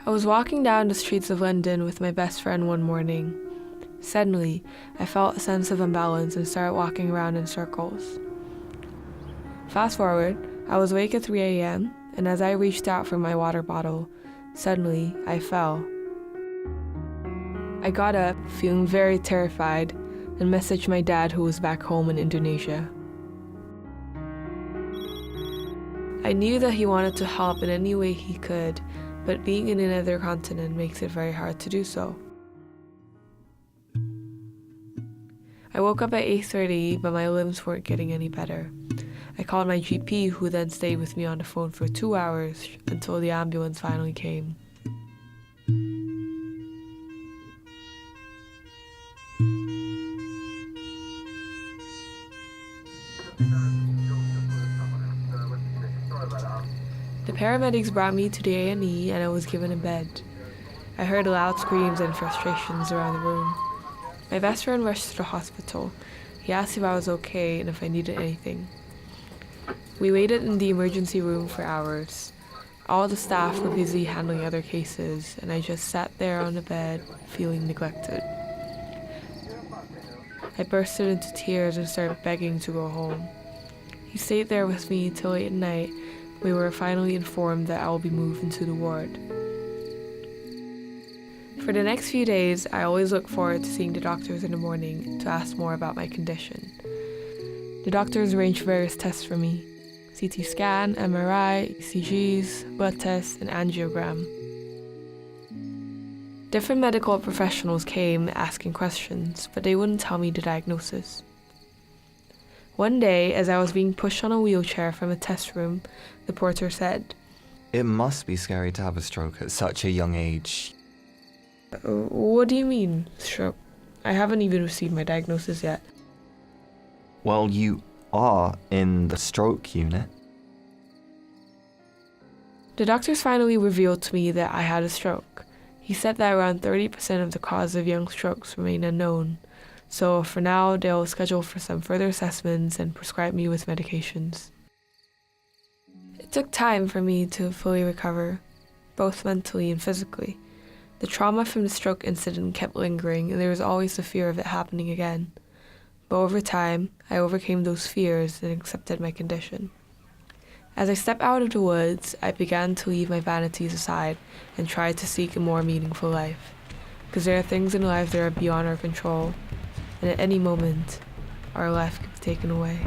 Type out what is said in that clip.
I was walking down the streets of London with my best friend one morning. Suddenly, I felt a sense of imbalance and started walking around in circles. Fast forward, I was awake at 3 a.m., and as I reached out for my water bottle, suddenly I fell. I got up, feeling very terrified, and messaged my dad, who was back home in Indonesia. I knew that he wanted to help in any way he could, but being in another continent makes it very hard to do so. I woke up at 8:30, but my limbs weren't getting any better. I called my GP, who then stayed with me on the phone for 2 hours until the ambulance finally came. The paramedics brought me to the A&E and I was given a bed. I heard loud screams and frustrations around the room. My best friend rushed to the hospital. He asked if I was okay and if I needed anything. We waited in the emergency room for hours. All the staff were busy handling other cases, and I just sat there on the bed, feeling neglected. I bursted into tears and started begging to go home. He stayed there with me till late at night. We were finally informed that I will be moved into the ward. For the next few days, I always look forward to seeing the doctors in the morning to ask more about my condition. The doctors arranged various tests for me: CT scan, MRI, ECGs, blood tests, and angiogram. Different medical professionals came asking questions, but they wouldn't tell me the diagnosis. One day, as I was being pushed on a wheelchair from a test room, the porter said, "It must be scary to have a stroke at such a young age." What do you mean, stroke? I haven't even received my diagnosis yet. Well, you are in the stroke unit. The doctors finally revealed to me that I had a stroke. He said that around 30% of the cause of young strokes remain unknown, so for now they'll schedule for some further assessments and prescribe me with medications. It took time for me to fully recover, both mentally and physically. The trauma from the stroke incident kept lingering, and there was always the fear of it happening again. But over time, I overcame those fears and accepted my condition. As I stepped out of the woods, I began to leave my vanities aside and try to seek a more meaningful life. Because there are things in life that are beyond our control, and at any moment, our life could be taken away.